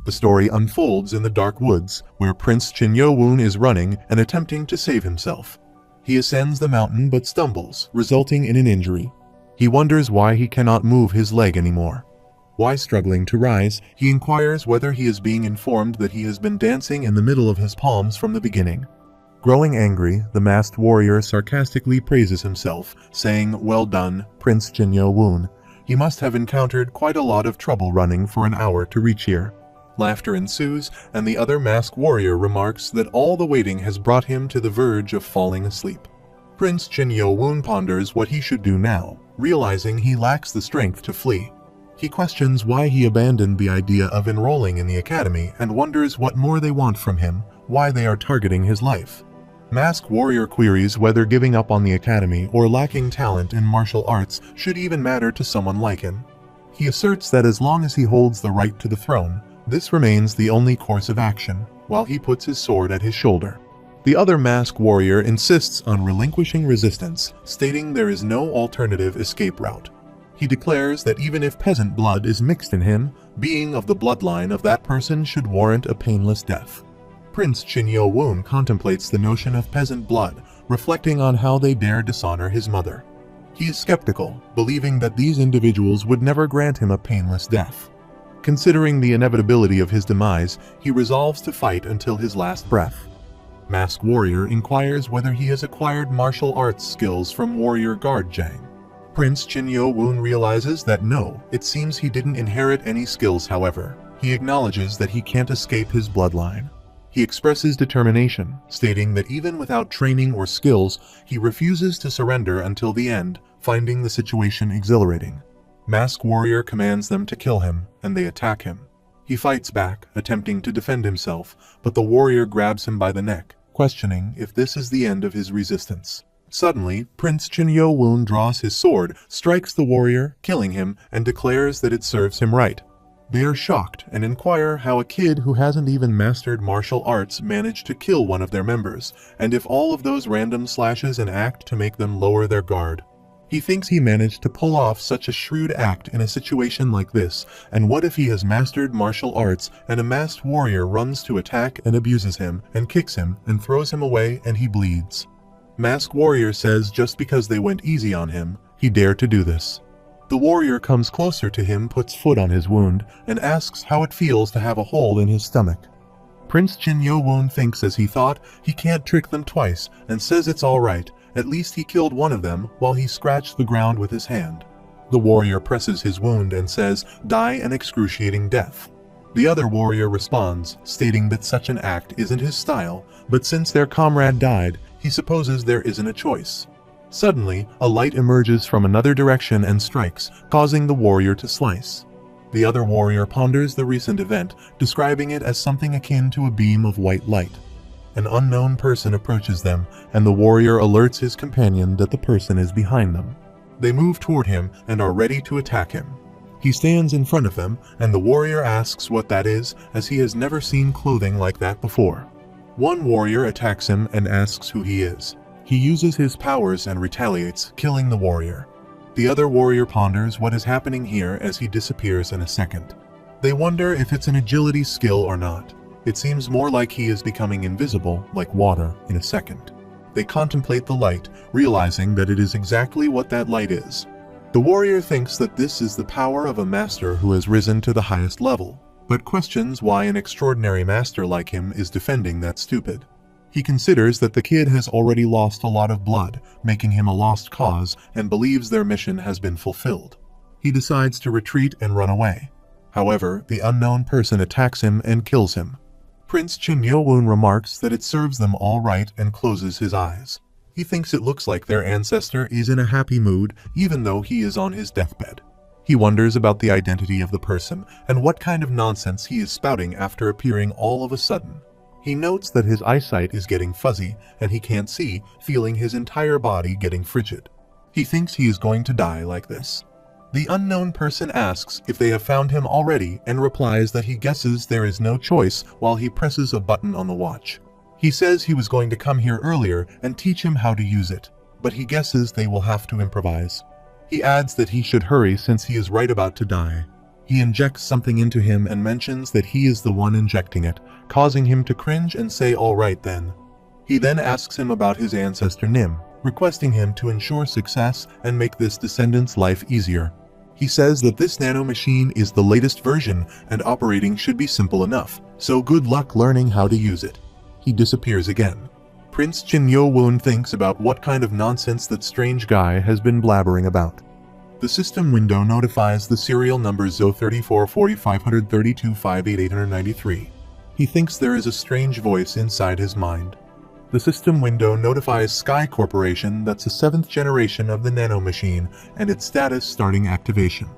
The story unfolds in the dark woods, where Prince Chin-Yo-woon is running and attempting to save himself. He ascends the mountain but stumbles, resulting in an injury. He wonders why he cannot move his leg anymore. While struggling to rise, he inquires whether he is being informed that he has been dancing in the middle of his palms from the beginning. Growing angry, the masked warrior sarcastically praises himself, saying, "Well done, Prince Chin-Yo-woon. He must have encountered quite a lot of trouble running for an hour to reach here." Laughter ensues, and the other masked warrior remarks that all the waiting has brought him to the verge of falling asleep. Prince Chin-Yo-woon ponders what he should do now, realizing he lacks the strength to flee. He questions why he abandoned the idea of enrolling in the academy and wonders what more they want from him, why they are targeting his life. Masked Warrior queries whether giving up on the academy or lacking talent in martial arts should even matter to someone like him. He asserts that as long as he holds the right to the throne, this remains the only course of action, while he puts his sword at his shoulder. The other Masked Warrior insists on relinquishing resistance, stating there is no alternative escape route. He declares that even if peasant blood is mixed in him, being of the bloodline of that person should warrant a painless death. Prince Chin-Yo-woon contemplates the notion of peasant blood, reflecting on how they dare dishonor his mother. He is skeptical, believing that these individuals would never grant him a painless death. Considering the inevitability of his demise, he resolves to fight until his last breath. Masked Warrior inquires whether he has acquired martial arts skills from Warrior Guard Jang. Prince Chin-Yo-woon realizes that no, it seems he didn't inherit any skills. However, he acknowledges that he can't escape his bloodline. He expresses determination, stating that even without training or skills, he refuses to surrender until the end, finding the situation exhilarating. Masked Warrior commands them to kill him, and they attack him. He fights back, attempting to defend himself, but the warrior grabs him by the neck, questioning if this is the end of his resistance. Suddenly, Prince Chin-Yo-woon draws his sword, strikes the warrior, killing him, and declares that it serves him right. They are shocked and inquire how a kid who hasn't even mastered martial arts managed to kill one of their members, and if all of those random slashes an act to make them lower their guard. He thinks he managed to pull off such a shrewd act in a situation like this, and what if he has mastered martial arts and a masked warrior runs to attack and abuses him, and kicks him, and throws him away, and he bleeds. Masked Warrior says just because they went easy on him, he dared to do this. The warrior comes closer to him, puts foot on his wound, and asks how it feels to have a hole in his stomach. Prince Chin-Yo-woon thinks as he thought, he can't trick them twice, and says it's alright, at least he killed one of them while he scratched the ground with his hand. The warrior presses his wound and says, "Die an excruciating death." The other warrior responds, stating that such an act isn't his style, but since their comrade died, he supposes there isn't a choice. Suddenly, a light emerges from another direction and strikes, causing the warrior to slice. The other warrior ponders the recent event, describing it as something akin to a beam of white light. An unknown person approaches them, and the warrior alerts his companion that the person is behind them. They move toward him and are ready to attack him. He stands in front of them, and the warrior asks what that is, as he has never seen clothing like that before. One warrior attacks him and asks who he is. He uses his powers and retaliates, killing the warrior. The other warrior ponders what is happening here as he disappears in a second. They wonder if it's an agility skill or not. It seems more like he is becoming invisible, like water, in a second. They contemplate the light, realizing that it is exactly what that light is. The warrior thinks that this is the power of a master who has risen to the highest level, but questions why an extraordinary master like him is defending that stupid. He considers that the kid has already lost a lot of blood, making him a lost cause, and believes their mission has been fulfilled. He decides to retreat and run away. However, the unknown person attacks him and kills him. Prince Chin-Yo-woon remarks that it serves them all right and closes his eyes. He thinks it looks like their ancestor is in a happy mood, even though he is on his deathbed. He wonders about the identity of the person and what kind of nonsense he is spouting after appearing all of a sudden. He notes that his eyesight is getting fuzzy and he can't see, feeling his entire body getting frigid. He thinks he is going to die like this. The unknown person asks if they have found him already and replies that he guesses there is no choice while he presses a button on the watch. He says he was going to come here earlier and teach him how to use it, but he guesses they will have to improvise. He adds that he should hurry since he is right about to die. He injects something into him and mentions that he is the one injecting it, causing him to cringe and say all right then. He then asks him about his ancestor Nim, requesting him to ensure success and make this descendant's life easier. He says that this nano machine is the latest version and operating should be simple enough, so good luck learning how to use it. He disappears again. Prince Chin Yo-woon thinks about what kind of nonsense that strange guy has been blabbering about. The system window notifies the serial number ZO344053258893. He thinks there is a strange voice inside his mind. The system window notifies Sky Corporation that's a 7th generation of the Nano machine and its status starting activation.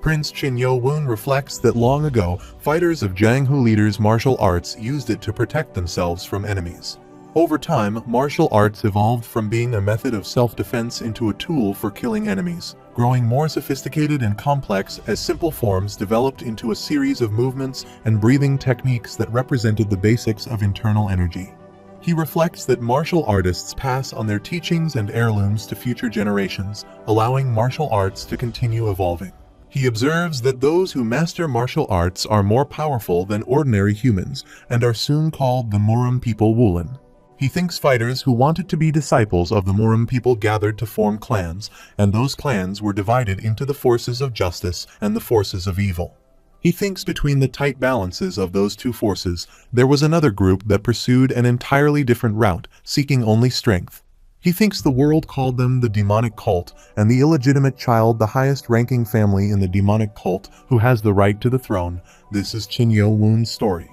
Prince Chin Yo-woon reflects that long ago, fighters of Jianghu leaders' martial arts used it to protect themselves from enemies. Over time, martial arts evolved from being a method of self-defense into a tool for killing enemies, growing more sophisticated and complex as simple forms developed into a series of movements and breathing techniques that represented the basics of internal energy. He reflects that martial artists pass on their teachings and heirlooms to future generations, allowing martial arts to continue evolving. He observes that those who master martial arts are more powerful than ordinary humans and are soon called the Murum people Wulin. He thinks fighters who wanted to be disciples of the Murum people gathered to form clans, and those clans were divided into the forces of justice and the forces of evil. He thinks between the tight balances of those two forces, there was another group that pursued an entirely different route, seeking only strength. He thinks the world called them the demonic cult, and the illegitimate child the highest-ranking family in the demonic cult who has the right to the throne. This is Chin Yo-woon's story.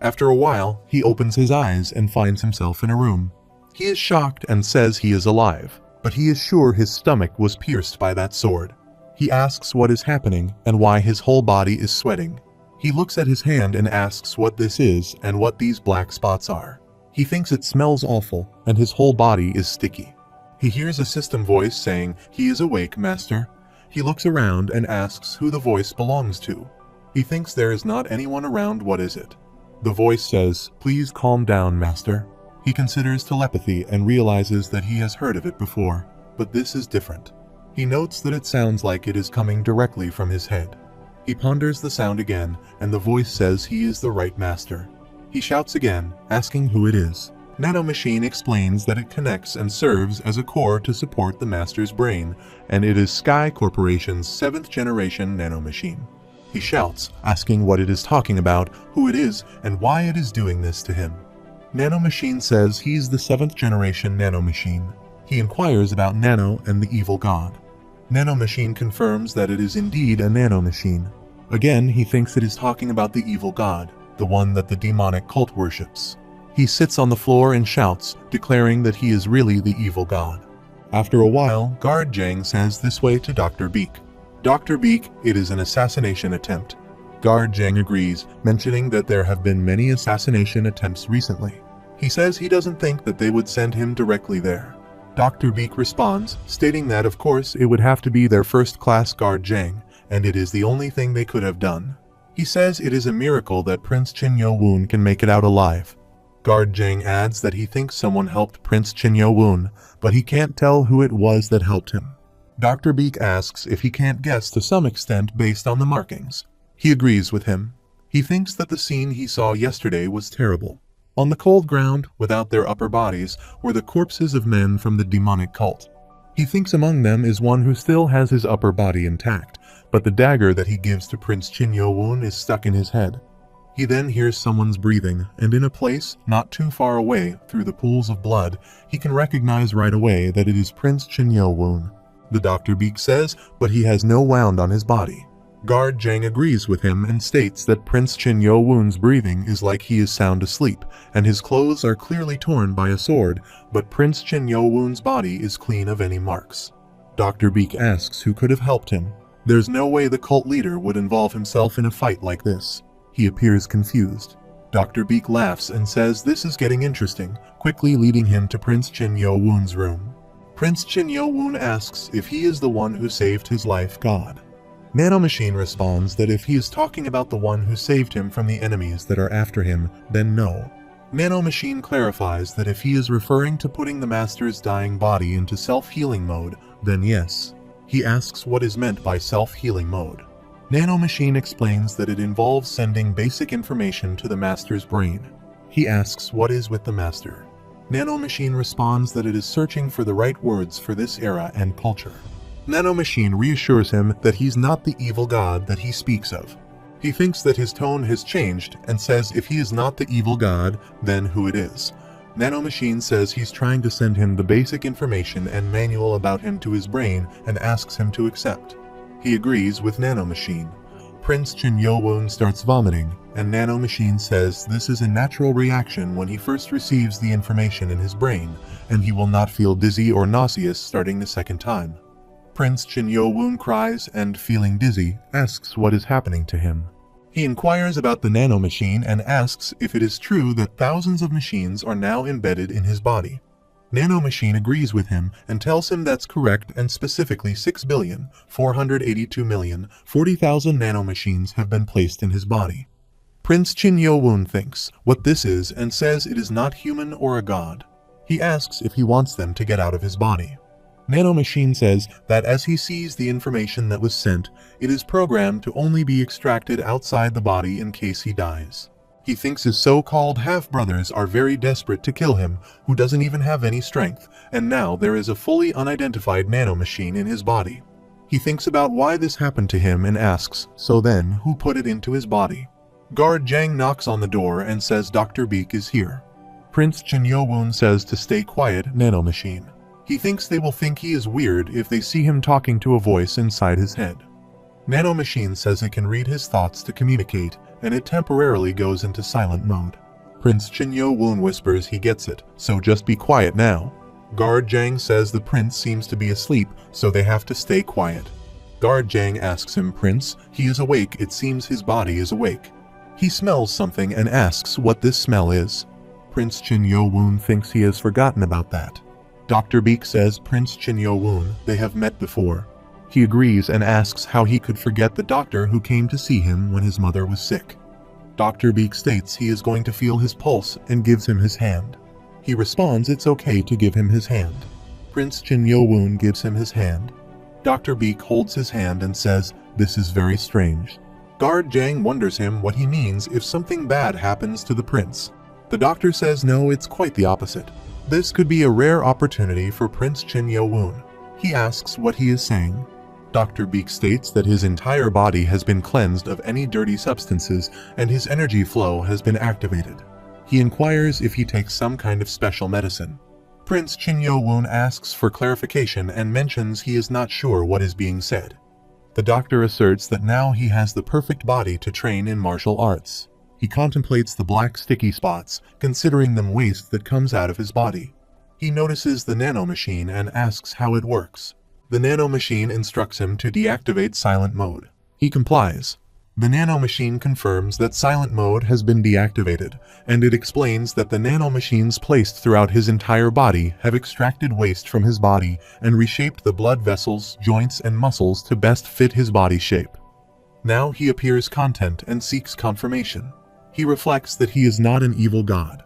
After a while, he opens his eyes and finds himself in a room. He is shocked and says he is alive, but he is sure his stomach was pierced by that sword. He asks what is happening and why his whole body is sweating. He looks at his hand and asks what this is and what these black spots are. He thinks it smells awful and his whole body is sticky. He hears a system voice saying, "He is awake, master." He looks around and asks who the voice belongs to. He thinks there is not anyone around. What is it? The voice says, "Please calm down, master." He considers telepathy and realizes that he has heard of it before, but this is different. He notes that it sounds like it is coming directly from his head. He ponders the sound again, and the voice says he is the right master. He shouts again, asking who it is. Nano Machine explains that it connects and serves as a core to support the master's brain, and it is Sky Corporation's 7th generation Nano Machine. He shouts, asking what it is talking about, who it is, and why it is doing this to him. Nano Machine says he's the 7th generation Nano Machine. He inquires about Nano and the evil god. Nano Machine confirms that it is indeed a Nano Machine. Again, he thinks it is talking about the evil god, the one that the demonic cult worships. He sits on the floor and shouts, declaring that he is really the evil god. After a while, Guard Jang says this way to Dr. Beak. "Dr. Beak, it is an assassination attempt." Guard Jang agrees, mentioning that there have been many assassination attempts recently. He says he doesn't think that they would send him directly there. Dr. Beak responds, stating that of course it would have to be their first-class Guard Jang, and it is the only thing they could have done. He says it is a miracle that Prince Chin Yo-woon can make it out alive. Guard Jang adds that he thinks someone helped Prince Chin Yo-woon, but he can't tell who it was that helped him. Dr. Beak asks if he can't guess to some extent based on the markings. He agrees with him. He thinks that the scene he saw yesterday was terrible. On the cold ground, without their upper bodies, were the corpses of men from the demonic cult. He thinks among them is one who still has his upper body intact, but the dagger that he gives to Prince Chin Yo-woon is stuck in his head. He then hears someone's breathing, and in a place not too far away, through the pools of blood, he can recognize right away that it is Prince Chin Yo-woon. The Dr. Beak says, but he has no wound on his body. Guard Jang agrees with him and states that Prince Chin Yo-woon's breathing is like he is sound asleep, and his clothes are clearly torn by a sword, but Prince Chin Yo-woon's body is clean of any marks. Dr. Beak asks who could have helped him. There's no way the cult leader would involve himself in a fight like this. He appears confused. Dr. Beak laughs and says this is getting interesting, quickly leading him to Prince Chin Yo-woon's room. Prince Chin Yo-woon asks if he is the one who saved his life god. Nano Machine responds that if he is talking about the one who saved him from the enemies that are after him, then no. Nano Machine clarifies that if he is referring to putting the master's dying body into self-healing mode, then yes. He asks what is meant by self-healing mode. Nano Machine explains that it involves sending basic information to the Master's brain. He asks what is with the Master. Nano Machine responds that it is searching for the right words for this era and culture. Nano Machine reassures him that he's not the evil god that he speaks of. He thinks that his tone has changed and says if he is not the evil god, then who it is. Nano Machine says he's trying to send him the basic information and manual about him to his brain and asks him to accept. He agrees with Nano Machine. Prince Chin Yo-woon starts vomiting, and Nano Machine says this is a natural reaction when he first receives the information in his brain, and he will not feel dizzy or nauseous starting the second time. Prince Chin Yo-woon cries and, feeling dizzy, asks what is happening to him. He inquires about the Nano Machine and asks if it is true that thousands of machines are now embedded in his body. Nano Machine agrees with him and tells him that's correct, and specifically 6,482,040,000 nanomachines have been placed in his body. Prince Chin Yo-woon thinks what this is and says it is not human or a god. He asks if he wants them to get out of his body. Nano Machine says that as he sees the information that was sent, it is programmed to only be extracted outside the body in case he dies. He thinks his so-called half-brothers are very desperate to kill him, who doesn't even have any strength, and now there is a fully unidentified nanomachine in his body. He thinks about why this happened to him and asks, so then, who put it into his body? Guard Jang knocks on the door and says Dr. Beak is here. Prince Chin Yo-woon says to stay quiet, nanomachine. He thinks they will think he is weird if they see him talking to a voice inside his head. Nano Machine says it can read his thoughts to communicate, and it temporarily goes into silent mode. Prince Chin Yo-woon whispers he gets it, so just be quiet now. Guard Jang says the prince seems to be asleep, so they have to stay quiet. Guard Jang asks him, Prince, he is awake, it seems his body is awake. He smells something and asks what this smell is. Prince Chin Yo-woon thinks he has forgotten about that. Dr. Beak says Prince Chin Yo-woon, they have met before. He agrees and asks how he could forget the doctor who came to see him when his mother was sick. Dr. Beak states he is going to feel his pulse and gives him his hand. He responds it's okay to give him his hand. Prince Chin Yo-woon gives him his hand. Dr. Beak holds his hand and says, this is very strange. Guard Jang wonders him what he means if something bad happens to the prince. The doctor says no, it's quite the opposite. This could be a rare opportunity for Prince Chin Yo-woon. He asks what he is saying. Dr. Beak states that his entire body has been cleansed of any dirty substances and his energy flow has been activated. He inquires if he takes some kind of special medicine. Prince Chin Yo-woon asks for clarification and mentions he is not sure what is being said. The doctor asserts that now he has the perfect body to train in martial arts. He contemplates the black sticky spots, considering them waste that comes out of his body. He notices the nanomachine and asks how it works. The nanomachine instructs him to deactivate silent mode. He complies. The nanomachine confirms that silent mode has been deactivated, and it explains that the nanomachines placed throughout his entire body have extracted waste from his body and reshaped the blood vessels, joints, and muscles to best fit his body shape. Now he appears content and seeks confirmation. He reflects that he is not an evil god.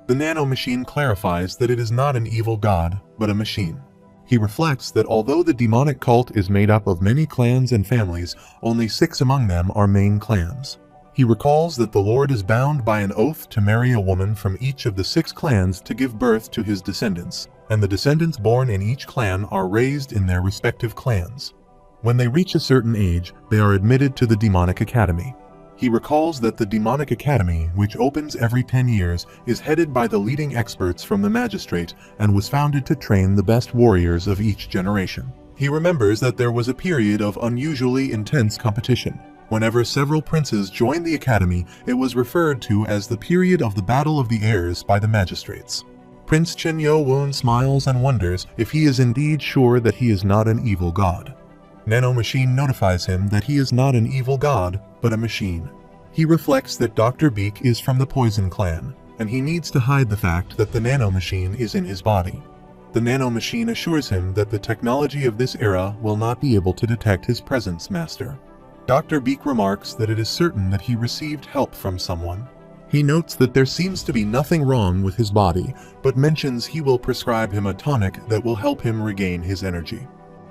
The nanomachine clarifies that it is not an evil god, but a machine. He reflects that although the demonic cult is made up of many clans and families, only 6 among them are main clans. He recalls that the Lord is bound by an oath to marry a woman from each of the 6 clans to give birth to his descendants, and the descendants born in each clan are raised in their respective clans. When they reach a certain age, they are admitted to the demonic academy. He recalls that the Demonic Academy, which opens every 10 years, is headed by the leading experts from the magistrate and was founded to train the best warriors of each generation. He remembers that there was a period of unusually intense competition. Whenever several princes joined the academy, it was referred to as the period of the Battle of the Heirs by the magistrates. Prince Chin Yo-woon smiles and wonders if he is indeed sure that he is not an evil god. Nano Machine notifies him that he is not an evil god, but a machine. He reflects that Dr. Beak is from the Poison Clan, and he needs to hide the fact that the Nano Machine is in his body. The Nano Machine assures him that the technology of this era will not be able to detect his presence, Master. Dr. Beak remarks that it is certain that he received help from someone. He notes that there seems to be nothing wrong with his body, but mentions he will prescribe him a tonic that will help him regain his energy.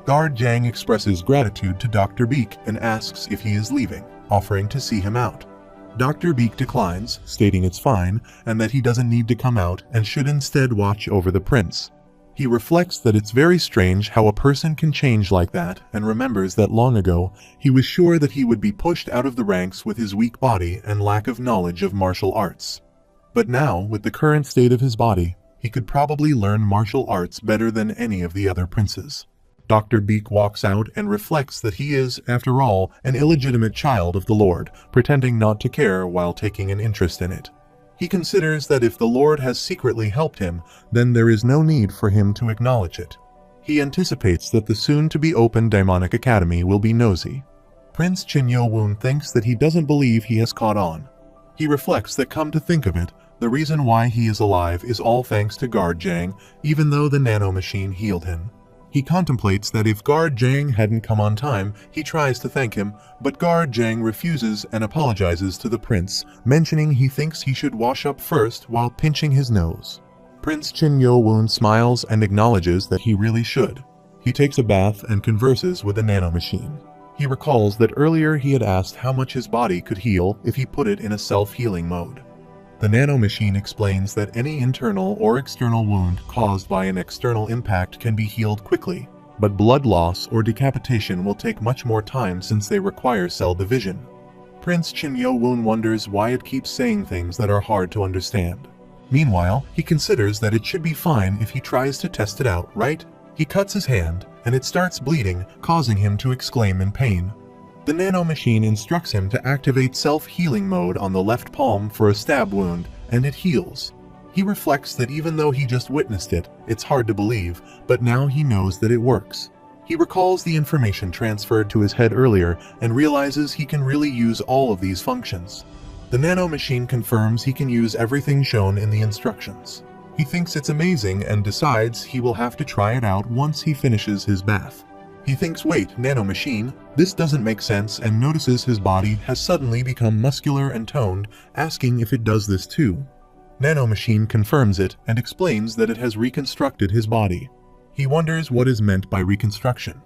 Guard Jang expresses gratitude to Dr. Beak and asks if he is leaving, offering to see him out. Dr. Beak declines, stating it's fine and that he doesn't need to come out and should instead watch over the prince. He reflects that it's very strange how a person can change like that and remembers that long ago he was sure that he would be pushed out of the ranks with his weak body and lack of knowledge of martial arts. But now, with the current state of his body, he could probably learn martial arts better than any of the other princes. Dr. Beak walks out and reflects that he is, after all, an illegitimate child of the Lord, pretending not to care while taking an interest in it. He considers that if the Lord has secretly helped him, then there is no need for him to acknowledge it. He anticipates that the soon-to-be-opened Daimonic Academy will be nosy. Prince Chin Yo-woon thinks that he doesn't believe he has caught on. He reflects that, come to think of it, the reason why he is alive is all thanks to Guard Jang, even though the nano machine healed him. He contemplates that if Guard Jang hadn't come on time, he tries to thank him, but Guard Jang refuses and apologizes to the prince, mentioning he thinks he should wash up first while pinching his nose. Prince Chin Yo-woon smiles and acknowledges that he really should. He takes a bath and converses with the nano machine. He recalls that earlier he had asked how much his body could heal if he put it in a self-healing mode. The nano machine explains that any internal or external wound caused by an external impact can be healed quickly, but blood loss or decapitation will take much more time since they require cell division. Prince Chin Yo-woon wonders why it keeps saying things that are hard to understand. Meanwhile, he considers that it should be fine if he tries to test it out, right? He cuts his hand, and it starts bleeding, causing him to exclaim in pain. The nano machine instructs him to activate self-healing mode on the left palm for a stab wound, and it heals. He reflects that even though he just witnessed it, it's hard to believe, but now he knows that it works. He recalls the information transferred to his head earlier and realizes he can really use all of these functions. The nano machine confirms he can use everything shown in the instructions. He thinks it's amazing and decides he will have to try it out once he finishes his bath. He thinks, wait, nano machine, this doesn't make sense, and notices his body has suddenly become muscular and toned, asking if it does this too. Nano machine confirms it and explains that it has reconstructed his body. He wonders what is meant by reconstruction.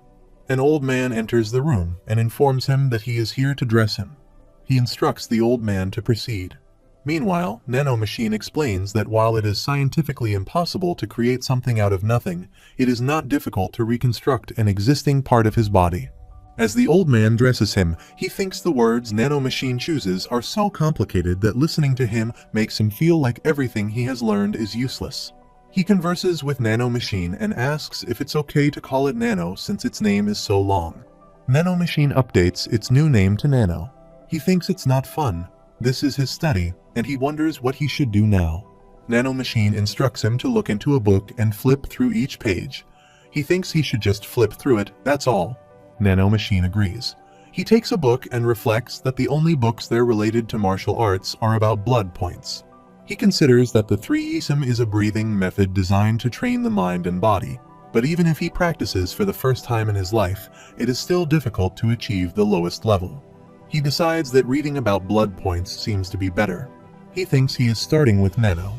An old man enters the room and informs him that he is here to dress him. He instructs the old man to proceed. Meanwhile, Nano Machine explains that while it is scientifically impossible to create something out of nothing, it is not difficult to reconstruct an existing part of his body. As the old man dresses him, he thinks the words Nano Machine chooses are so complicated that listening to him makes him feel like everything he has learned is useless. He converses with Nano Machine and asks if it's okay to call it Nano since its name is so long. Nano Machine updates its new name to Nano. He thinks it's not fun. This is his study, and he wonders what he should do now. Nano Machine instructs him to look into a book and flip through each page. He thinks he should just flip through it, that's all. Nano Machine agrees. He takes a book and reflects that the only books there related to martial arts are about blood points. He considers that the 3-ism is a breathing method designed to train the mind and body, but even if he practices for the first time in his life, it is still difficult to achieve the lowest level. He decides that reading about blood points seems to be better. He thinks he is starting with Nano.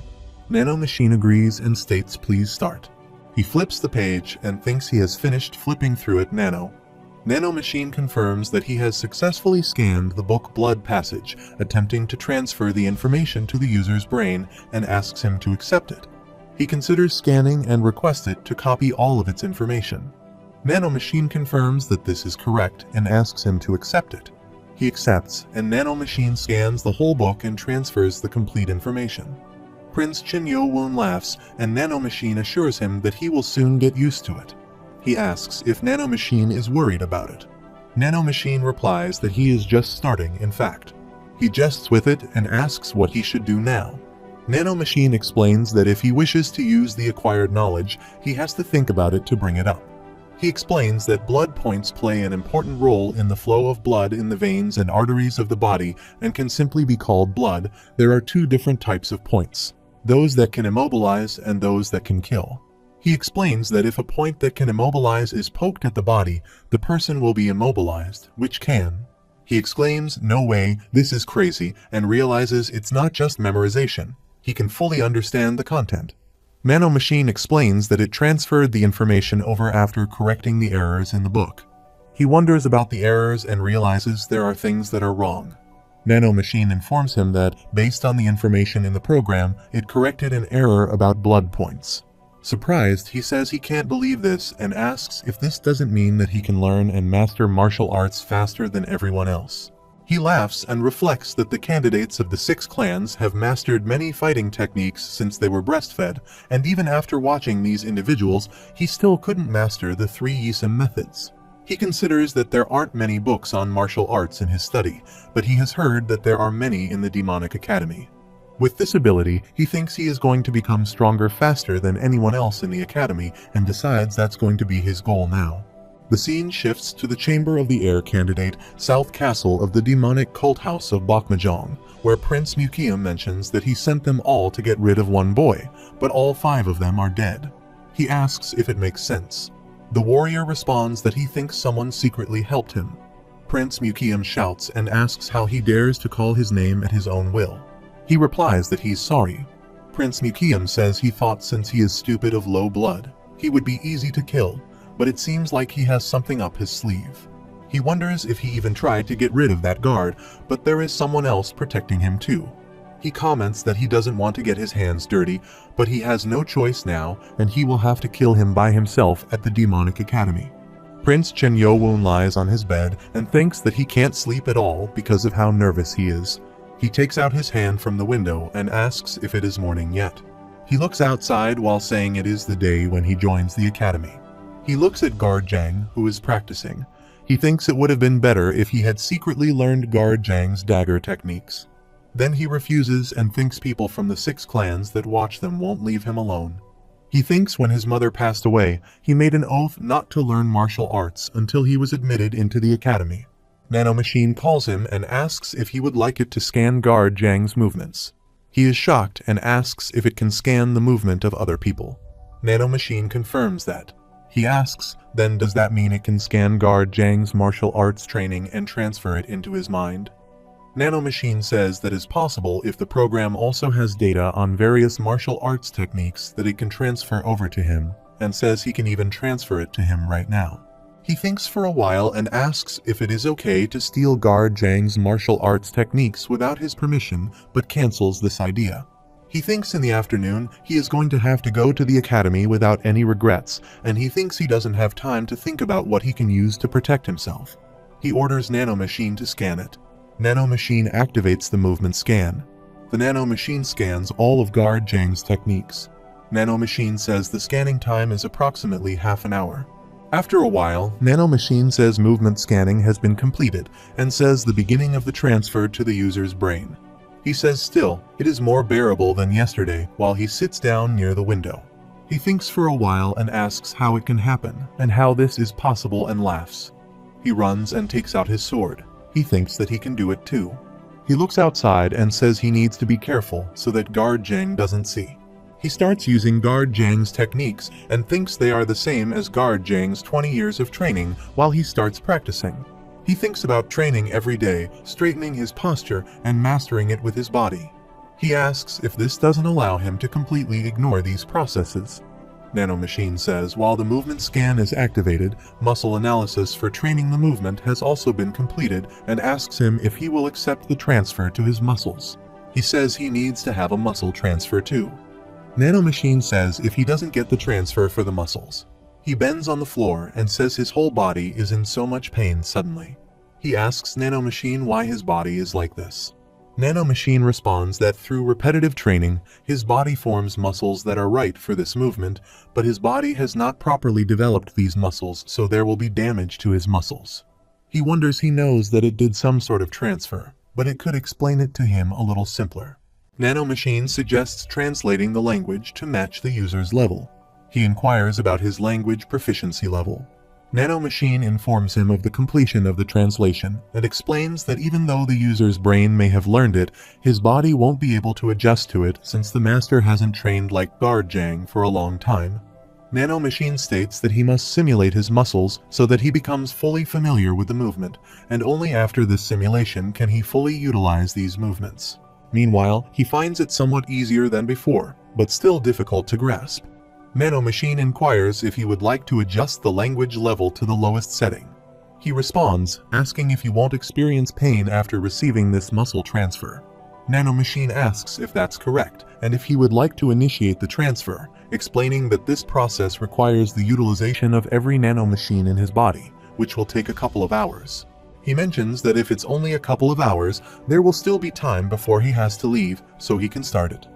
Nano Machine agrees and states please start. He flips the page and thinks he has finished flipping through it Nano. Nano Machine confirms that he has successfully scanned the book Blood Passage, attempting to transfer the information to the user's brain, and asks him to accept it. He considers scanning and requests it to copy all of its information. Nano Machine confirms that this is correct and asks him to accept it. He accepts, and Nano Machine scans the whole book and transfers the complete information. Prince Chin Yo-woon laughs, and Nano Machine assures him that he will soon get used to it. He asks if Nano Machine is worried about it. Nano Machine replies that he is just starting, in fact. He jests with it and asks what he should do now. Nano Machine explains that if he wishes to use the acquired knowledge, he has to think about it to bring it up. He explains that blood points play an important role in the flow of blood in the veins and arteries of the body and can simply be called blood. There are two different types of points, those that can immobilize and those that can kill. He explains that if a point that can immobilize is poked at the body, the person will be immobilized, which can. He exclaims, "No way, this is crazy," and realizes it's not just memorization. He can fully understand the content. Nano Machine explains that it transferred the information over after correcting the errors in the book. He wonders about the errors and realizes there are things that are wrong. Nano Machine informs him that, based on the information in the program, it corrected an error about blood points. Surprised, he says he can't believe this and asks if this doesn't mean that he can learn and master martial arts faster than everyone else. He laughs and reflects that the candidates of the 6 clans have mastered many fighting techniques since they were breastfed, and even after watching these individuals, he still couldn't master the 3 Yisem methods. He considers that there aren't many books on martial arts in his study, but he has heard that there are many in the Demonic Academy. With this ability, he thinks he is going to become stronger faster than anyone else in the academy and decides that's going to be his goal now. The scene shifts to the Chamber of the Air candidate, South Castle of the demonic cult house of Bakmajong, where Prince Mukium mentions that he sent them all to get rid of one boy, but all 5 of them are dead. He asks if it makes sense. The warrior responds that he thinks someone secretly helped him. Prince Mukium shouts and asks how he dares to call his name at his own will. He replies that he's sorry. Prince Mukium says he thought since he is stupid of low blood, he would be easy to kill, but it seems like he has something up his sleeve. He wonders if he even tried to get rid of that guard, but there is someone else protecting him too. He comments that he doesn't want to get his hands dirty, but he has no choice now, and he will have to kill him by himself at the Demonic Academy. Prince Chen Yowoon lies on his bed and thinks that he can't sleep at all because of how nervous he is. He takes out his hand from the window and asks if it is morning yet. He looks outside while saying it is the day when he joins the academy. He looks at Guard Zhang, who is practicing. He thinks it would have been better if he had secretly learned Guard Zhang's dagger techniques. Then he refuses and thinks people from the 6 clans that watch them won't leave him alone. He thinks when his mother passed away, he made an oath not to learn martial arts until he was admitted into the academy. Nano Machine calls him and asks if he would like it to scan Guard Zhang's movements. He is shocked and asks if it can scan the movement of other people. Nano Machine confirms that. He asks, then does that mean it can scan Guard Zhang's martial arts training and transfer it into his mind? Nano Machine says that is possible if the program also has data on various martial arts techniques that it can transfer over to him, and says he can even transfer it to him right now. He thinks for a while and asks if it is okay to steal Guard Zhang's martial arts techniques without his permission, but cancels this idea. He thinks in the afternoon he is going to have to go to the academy without any regrets, and he thinks he doesn't have time to think about what he can use to protect himself. He orders Nano Machine to scan it. Nano Machine activates the movement scan. The Nano Machine scans all of Guard Zhang's techniques. Nano Machine says the scanning time is approximately half an hour. After a while, Nano Machine says movement scanning has been completed and says the beginning of the transfer to the user's brain. He says still, it is more bearable than yesterday while he sits down near the window. He thinks for a while and asks how it can happen and how this is possible and laughs. He runs and takes out his sword. He thinks that he can do it too. He looks outside and says he needs to be careful so that Guard Zhang doesn't see. He starts using Guard Zhang's techniques and thinks they are the same as Guard Zhang's 20 years of training while he starts practicing. He thinks about training every day, straightening his posture and mastering it with his body. He asks if this doesn't allow him to completely ignore these processes. Nano Machine says while the movement scan is activated, muscle analysis for training the movement has also been completed and asks him if he will accept the transfer to his muscles. He says he needs to have a muscle transfer too. Nano Machine says if he doesn't get the transfer for the muscles. He bends on the floor and says his whole body is in so much pain suddenly. He asks Nano Machine why his body is like this. Nano Machine responds that through repetitive training, his body forms muscles that are right for this movement, but his body has not properly developed these muscles, so there will be damage to his muscles. He wonders he knows that it did some sort of transfer, but it could explain it to him a little simpler. Nano Machine suggests translating the language to match the user's level. He inquires about his language proficiency level. Nano Machine informs him of the completion of the translation and explains that even though the user's brain may have learned it, his body won't be able to adjust to it since the master hasn't trained like Guard Zhang for a long time. Nano Machine states that he must simulate his muscles so that he becomes fully familiar with the movement, and only after this simulation can he fully utilize these movements. Meanwhile, he finds it somewhat easier than before. but still difficult to grasp. Nano Machine inquires if he would like to adjust the language level to the lowest setting. He responds, asking if he won't experience pain after receiving this muscle transfer. Nano Machine asks if that's correct, and if he would like to initiate the transfer, explaining that this process requires the utilization of every nano machine in his body, which will take a couple of hours. He mentions that if it's only a couple of hours, there will still be time before he has to leave, so he can start it.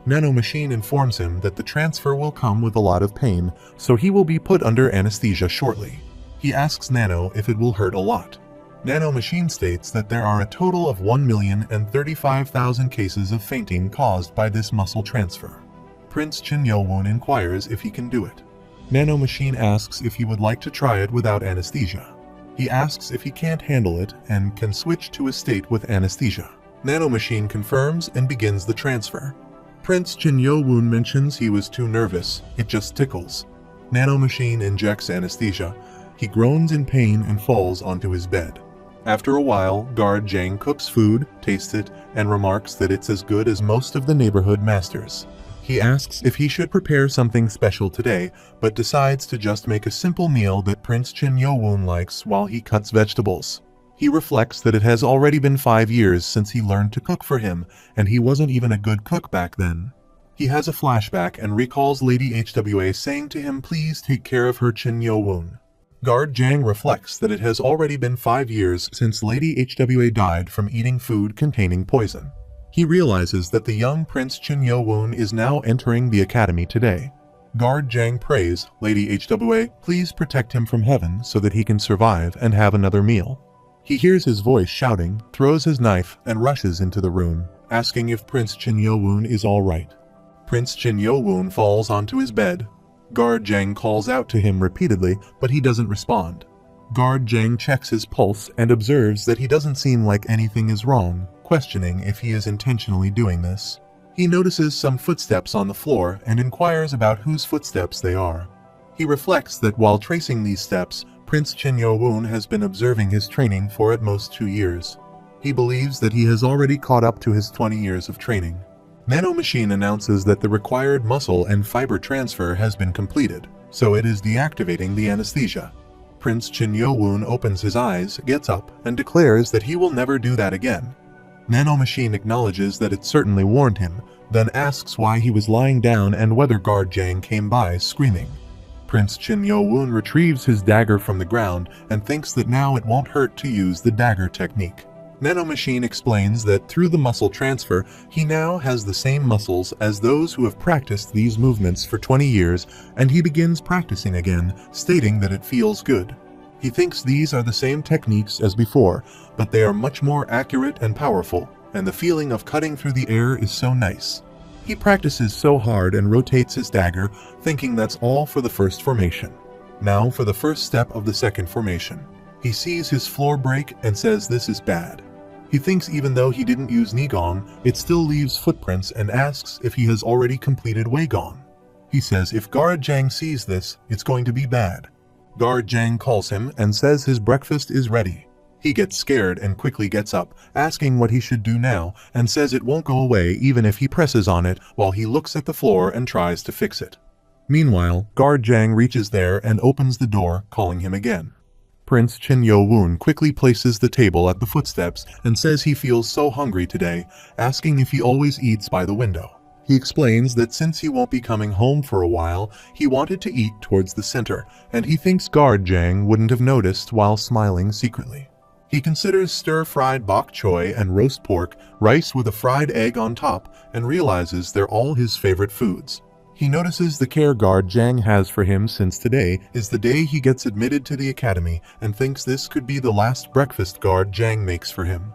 Nano Machine informs him that the transfer will come with a lot of pain, so he will be put under anesthesia shortly. He asks Nano if it will hurt a lot. Nano Machine states that there are a total of 1,035,000 cases of fainting caused by this muscle transfer. Prince Chin Yo-woon inquires if he can do it. Nano Machine asks if he would like to try it without anesthesia. He asks if he can't handle it and can switch to a state with anesthesia. Nano Machine confirms and begins the transfer. Prince Chin Yo-woon mentions he was too nervous, it just tickles. Nano Machine injects anesthesia. He groans in pain and falls onto his bed. After a while, Guard Jang cooks food, tastes it, and remarks that it's as good as most of the neighborhood masters. He asks if he should prepare something special today, but decides to just make a simple meal that Prince Chin Yo-woon likes while he cuts vegetables. He reflects that it has already been 5 years since he learned to cook for him, and he wasn't even a good cook back then. He has a flashback and recalls Lady HWA saying to him please take care of her Chin Yo-woon. Guard Jang reflects that it has already been 5 years since Lady HWA died from eating food containing poison. He realizes that the young Prince Chin Yo-woon is now entering the academy today. Guard Jang prays, Lady HWA, please protect him from heaven so that he can survive and have another meal. He hears his voice shouting, throws his knife, and rushes into the room, asking if Prince Chin Yo-woon is alright. Prince Chin Yo-woon falls onto his bed. Guard Jang calls out to him repeatedly, but he doesn't respond. Guard Jang checks his pulse and observes that he doesn't seem like anything is wrong, questioning if he is intentionally doing this. He notices some footsteps on the floor and inquires about whose footsteps they are. He reflects that while tracing these steps, Prince Chin Yo-woon has been observing his training for at most 2 years. He believes that he has already caught up to his 20 years of training. Nano Machine announces that the required muscle and fiber transfer has been completed, so it is deactivating the anesthesia. Prince Chin Yo-woon opens his eyes, gets up, and declares that he will never do that again. Nano Machine acknowledges that it certainly warned him, then asks why he was lying down and whether Guard Jang came by screaming. Prince Chin Yo-woon retrieves his dagger from the ground and thinks that now it won't hurt to use the dagger technique. Nano Machine explains that through the muscle transfer, he now has the same muscles as those who have practiced these movements for 20 years, and he begins practicing again, stating that it feels good. He thinks these are the same techniques as before, but they are much more accurate and powerful, and the feeling of cutting through the air is so nice. He practices so hard and rotates his dagger, thinking that's all for the first formation. Now for the first step of the second formation. He sees his floor break and says this is bad. He thinks even though he didn't use Nigong, it still leaves footprints and asks if he has already completed Weigong. He says if Guard Jang sees this, it's going to be bad. Guard Jang calls him and says his breakfast is ready. He gets scared and quickly gets up, asking what he should do now, and says it won't go away even if he presses on it while he looks at the floor and tries to fix it. Meanwhile, Guard Jang reaches there and opens the door, calling him again. Prince Chin Yo-woon quickly places the table at the footsteps and says he feels so hungry today, asking if he always eats by the window. He explains that since he won't be coming home for a while, he wanted to eat towards the center, and he thinks Guard Jang wouldn't have noticed while smiling secretly. He considers stir-fried bok choy and roast pork, rice with a fried egg on top, and realizes they're all his favorite foods. He notices the care Guard Jang has for him since today is the day he gets admitted to the academy and thinks this could be the last breakfast Guard Jang makes for him.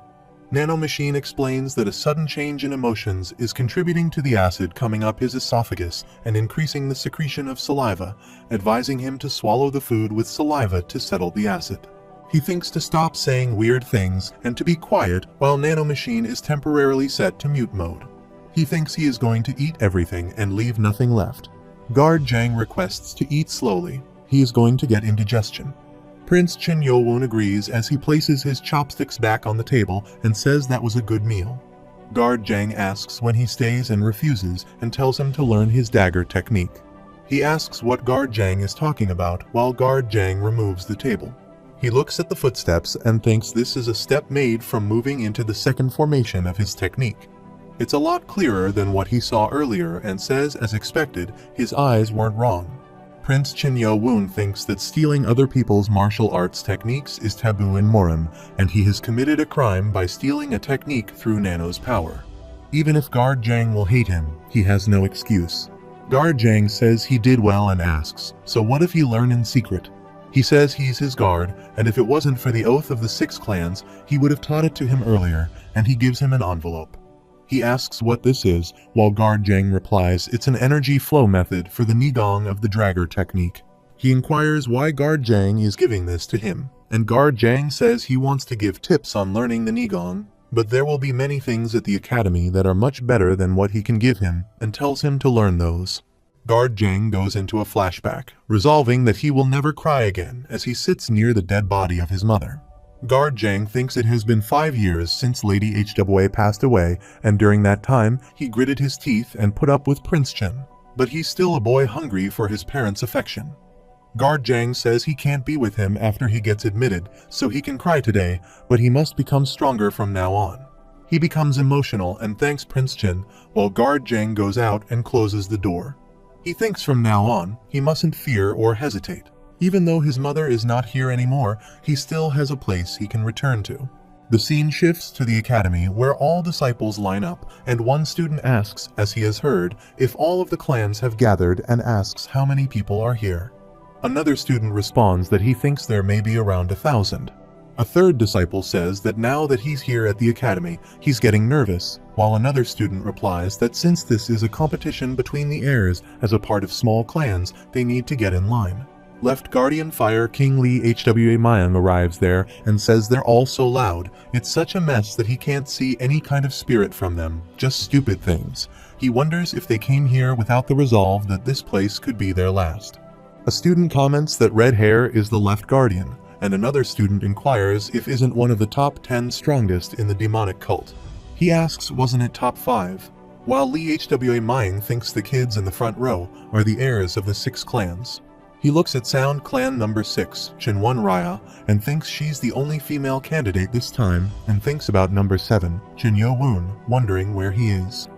Nano Machine explains that a sudden change in emotions is contributing to the acid coming up his esophagus and increasing the secretion of saliva, advising him to swallow the food with saliva to settle the acid. He thinks to stop saying weird things and to be quiet while Nano Machine is temporarily set to mute mode. He thinks he is going to eat everything and leave nothing left. Guard Jang requests to eat slowly. He is going to get indigestion. Prince Chin Yo-woon agrees as he places his chopsticks back on the table and says that was a good meal. Guard Jang asks when he stays and refuses and tells him to learn his dagger technique. He asks what Guard Jang is talking about while Guard Jang removes the table. He looks at the footsteps and thinks this is a step made from moving into the second formation of his technique. It's a lot clearer than what he saw earlier and says, as expected, his eyes weren't wrong. Prince Chin-Yo-woon thinks that stealing other people's martial arts techniques is taboo in Morim, and he has committed a crime by stealing a technique through Nano's power. Even if Guard Jang will hate him, he has no excuse. Guard Jang says he did well and asks, so what if he learned in secret? He says he's his guard, and if it wasn't for the oath of the 6 clans, he would have taught it to him earlier, and he gives him an envelope. He asks what this is, while Guard Jang replies it's an energy flow method for the Nigong of the Dragger technique. He inquires why Guard Jang is giving this to him, and Guard Jang says he wants to give tips on learning the Nigong, but there will be many things at the academy that are much better than what he can give him, and tells him to learn those. Guard Jang goes into a flashback, resolving that he will never cry again as he sits near the dead body of his mother. Guard Jang thinks it has been 5 years since Lady HWA passed away, and during that time, he gritted his teeth and put up with Prince Chen. But he's still a boy hungry for his parents' affection. Guard Jang says he can't be with him after he gets admitted, so he can cry today, but he must become stronger from now on. He becomes emotional and thanks Prince Chen, while Guard Jang goes out and closes the door. He thinks from now on, he mustn't fear or hesitate. Even though his mother is not here anymore, he still has a place he can return to. The scene shifts to the academy where all disciples line up, and one student asks, as he has heard, if all of the clans have gathered and asks how many people are here. Another student responds that he thinks there may be around 1,000. A third disciple says that now that he's here at the academy, he's getting nervous, while another student replies that since this is a competition between the heirs as a part of small clans, they need to get in line. Left Guardian Fire King Lee HWA Mayang arrives there and says they're all so loud, it's such a mess that he can't see any kind of spirit from them, just stupid things. He wonders if they came here without the resolve that this place could be their last. A student comments that red hair is the left guardian, and another student inquires if isn't one of the top 10 strongest in the demonic cult. He asks wasn't it top 5, while Lee HWA Mayang thinks the kids in the front row are the heirs of the 6 clans. He looks at Sound Clan number 6, Chinwon Raya, and thinks she's the only female candidate this time, and thinks about number 7, Chin Yo Woon, wondering where he is.